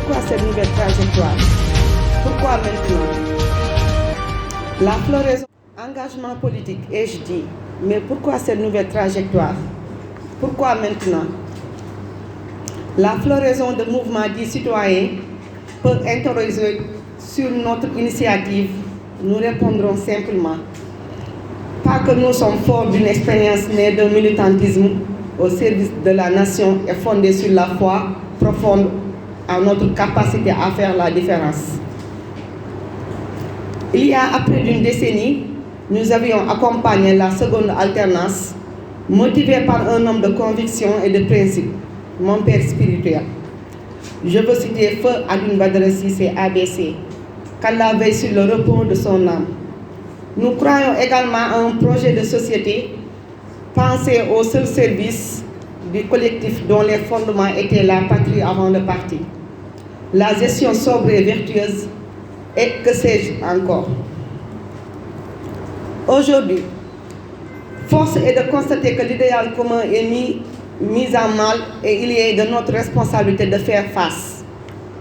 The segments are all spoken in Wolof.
pourquoi cette nouvelle trajectoire? Pourquoi maintenant? La floraison, engagement politique, ai-je dit, mais pourquoi cette nouvelle trajectoire? Pourquoi maintenant? La floraison de mouvements dits citoyens peut interroger sur notre initiative. Nous répondrons simplement. Pas que nous sommes forts d'une expérience née d'un militantisme au service de la nation et fondée sur la foi profonde en notre capacité à faire la différence. Il y a à près d'une décennie, nous avions accompagné la seconde alternance, motivée par un homme de conviction et de principe, mon père spirituel. Je veux citer Feu Alioune Badara Cissé ABC, qu'Allah veille sur le repos de son âme. Nous croyons également à un projet de société pensé au seul service du collectif dont les fondements étaient la patrie avant le parti, la gestion sobre et vertueuse, et que sais-je encore. Aujourd'hui, force est de constater que l'idéal commun est mis en mal et il est de notre responsabilité de faire face.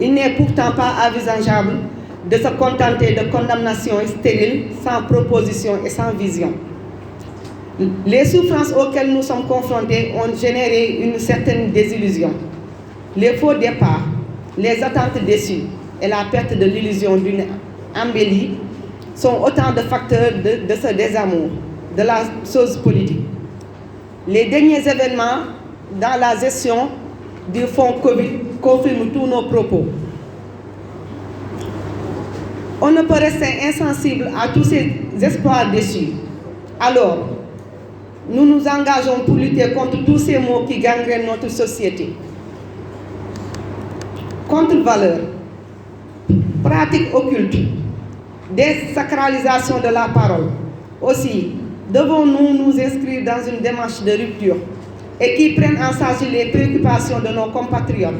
Il n'est pourtant pas envisageable de se contenter de condamnations stériles, sans proposition et sans vision. Les souffrances auxquelles nous sommes confrontés ont généré une certaine désillusion. Les faux départs, les attentes déçues et la perte de l'illusion d'une embellie sont autant de facteurs de ce désamour, de la chose politique. Les derniers événements dans la gestion du fonds Covid confirment tous nos propos. On ne peut rester insensible à tous ces espoirs déçus. Alors, nous nous engageons pour lutter contre tous ces maux qui gangrènent notre société. Contre-valeurs, pratiques occultes, désacralisation de la parole. Aussi, devons-nous nous inscrire dans une démarche de rupture et qui prenne en charge les préoccupations de nos compatriotes.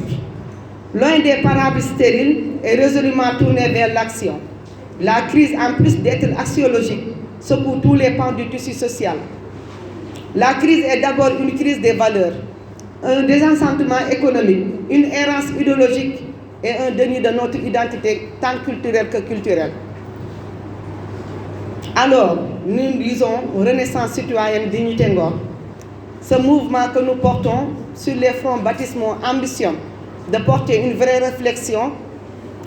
Loin des parables stériles et résolument tournés vers l'action. La crise, en plus d'être axiologique, secoue tous les pans du tissu social. La crise est d'abord une crise des valeurs, un désenchantement économique, une errance idéologique et un déni de notre identité tant culturelle que culturelle. Alors, nous disons Renaissance citoyenne Dignité Ngor. Ce mouvement que nous portons sur les fronts baptismaux ambitionne de porter une vraie réflexion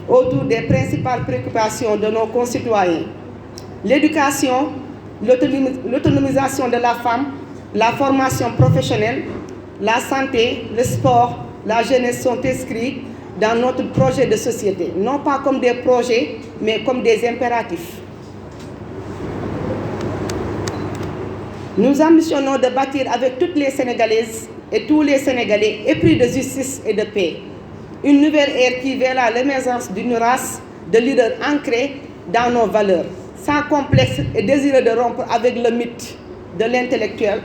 autour des principales préoccupations de nos concitoyens. L'éducation, l'autonomisation de la femme, la formation professionnelle, la santé, le sport, la jeunesse sont inscrits dans notre projet de société, non pas comme des projets, mais comme des impératifs. Nous ambitionnons de bâtir avec toutes les Sénégalaises et tous les Sénégalais épris de justice et de paix une nouvelle ère qui verra l'émergence d'une race de leaders ancrés dans nos valeurs, sans complexe et désireux de rompre avec le mythe de l'intellectuel,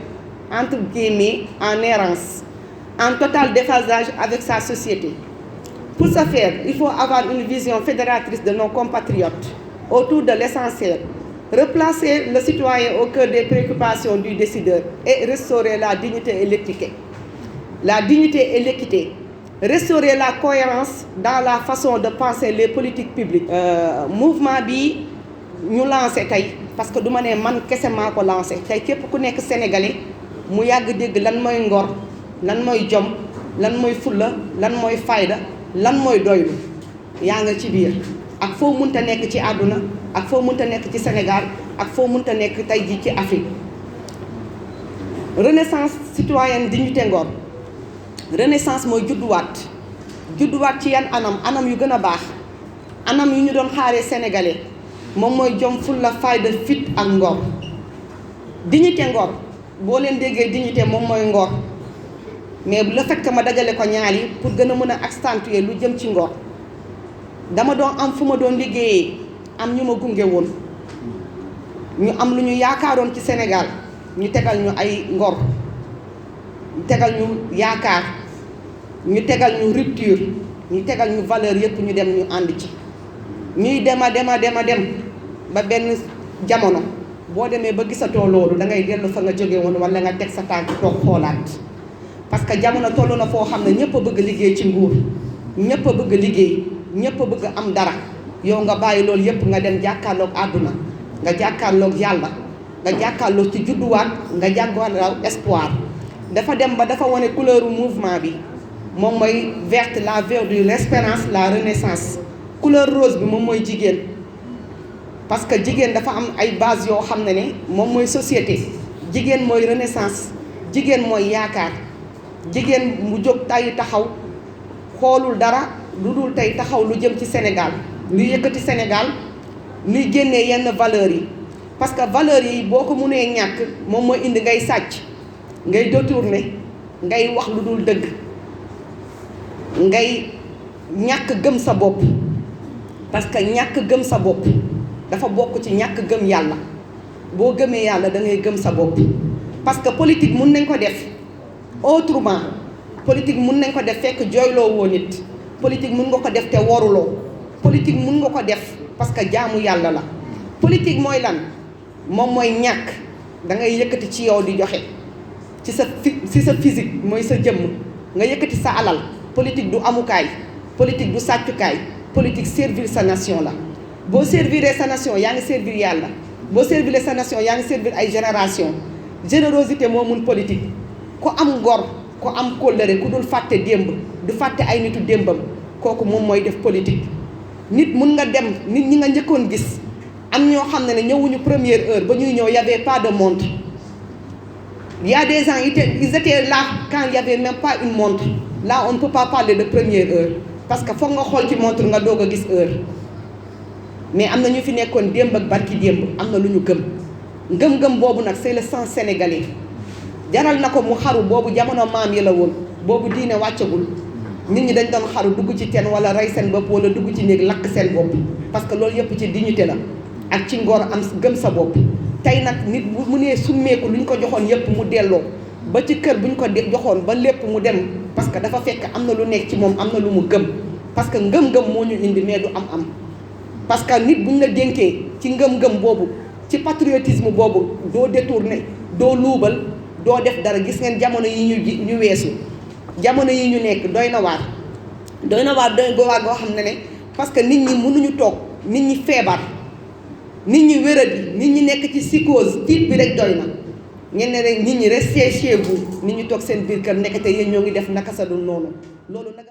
entre guillemets, en errance, en total déphasage avec sa société. Pour ce faire, il faut avoir une vision fédératrice de nos compatriotes autour de l'essentiel, replacer le citoyen au cœur des préoccupations du décideur et restaurer la dignité et l'équité. La dignité et l'équité, restaurer la cohérence dans la façon de penser les politiques publiques. Mouvement bi ñu lancé tey parce que du ma ne man kese maa ko lancé tey képp ku nekk sénégalais mu yàgg dégg lan mooy ngor lan mooy jom lan mooy fulla lan mooy fayda lan mooy doylu yaa nga ci biir ak foo mënta nekk ci àdduna ak foo mënta nekk ci Sénégal ak foo mënta nekk tey ji ci Afrique. Renaissance citoyenne Dignité Ngor. Renaissance mooy judduwaat ci yan anam yu gën a baax anam yu ñu doon xaaree sénégalais moom mooy jom fulla fayda fit ak ngor. Dignité Ngor boo leen déggee dignité moom mooy ngor mais le fait que ma dajale ko ñaar yi pour gën a mën a accentuer lu jëm ci ngor dama doon am fu ma doon liggéeyee am ñu ma gunge woon ñu am lu ñu yaakaaroon ci Sénégal ñu tegal ñu ay ngor ñu tegal ñu yaakaar ñu tegal ñu rupture ñu tegal ñu valeur yëpp ñu dem ñu ànd ci ñuy dem ba benn jamono boo demee ba gisatoo loolu da ngay dellu fa nga jóge woon wala nga teg sa tànk toog xoolaat parce que jamono toll na foo xam ne ñëpp a bëgg liggéey ci nguur ñëpp a bëgg liggéey ñëpp a bëgg am dara yow nga bàyyi loolu yëpp nga dem jàkkaarloog àdduna nga jàkkaarloog yàlla nga jàkkaarloog ci judduwaat nga jàkkaarloog espoir dafa dem ba dafa wane couleur mouvement bi moom mooy verte la verte de l'espérance la renaissance couleur rose bi moom mooy jigéen parce que jigéen dafa am ay base yoo xam ne moom mooy société jigéen mooy renaissance jigéen mooy yaakaar jigéen mu jóg tay taxaw xoolul dara lu dul tey taxaw lu jëm ci Sénégal luy yëkkati Sénégal luy génnee yenn valeurs yi parce que valeurs yi boo ko mënee ñàkk moom mooy indi ngay sàcc ngay détourner ngay wax lu dul dëgg ngay ñàkk gëm sa bopp parce que ñàkk gëm sa bopp dafa bokk ci ñàkk gëm yàlla boo gëmee yàlla da ngay gëm sa bopp parce que politique mun nañ ko def autrement politique mun nañ ko def fekk jooyloo woo nit politique mun nga ko def te waruloo politique mun nga ko def parce que jaamu yàlla la politique mooy lan moom mooy ñàkk da ngay yëkkati ci yow di joxe ci sa physique mooy sa jëmm nga yëkkati sa alal politique du amukaay politique du sàccukaay politique servir sa nation la boo servir sa nation yaa ngi servir yàlla boo servir sa nation yaa ngi servir ay génération générosité moo mun politique ku am ngor ku am kóllëre ku dul fàtte démb du fàtte ay nitu démbam kooku moom mooy def politique nit mun nga dem nit ñi nga njëkkoon gis am ñoo xam ne ñëwuñu première heure ba ñuy ñëw y avait pas de montre il y a des gens ils étaient là quand il y avait même pas une montre là on ne peut pas parler de première heure parce que foog nga xool ci montre nga doog a gis heure mais am na ñu fi nekkoon démb ak barki démb am na lu ñu gëm ngëm-ngëm boobu nag c'est le sang sénégalais jaral na ko mu xaru boobu jamono maam yi la woon boobu diine wàccagul nit ñi dañ doon xaru dugg ci teen wala rey seen bopp wala dugg ci néeg lakk seen bopp parce que loolu yëpp ci dignité la ak ci ngor am gëm sa bopp tey nag nit bu mu nee summeeku lu ñu ko joxoon yëpp mu delloo ba ci kër bu ñu ko joxoon ba lépp mu dem parce que dafa fekk am na lu nekk ci moom am na lu mu gëm parce que ngëm-ngëm moo ñu indi mais du am parce que nit bu ñu la dénkee ci ngëm-ngëm boobu ci patriotisme boobu doo détourné doo luubal doo def dara gis ngeen jamono yi ñu weesu jamono yi ñu nekk doy na waar doy goo xam ne parce que nit ñi mënuñu toog nit ñi feebar nit ñi wéradi nit ñi nekk ci psychose tiit bi rek doy na ngeen ne rek nit ñi restez chez vous nit ñi toog seen biir kër nekkate yéen ñoo ngi def naka sa dul noonu loolu nag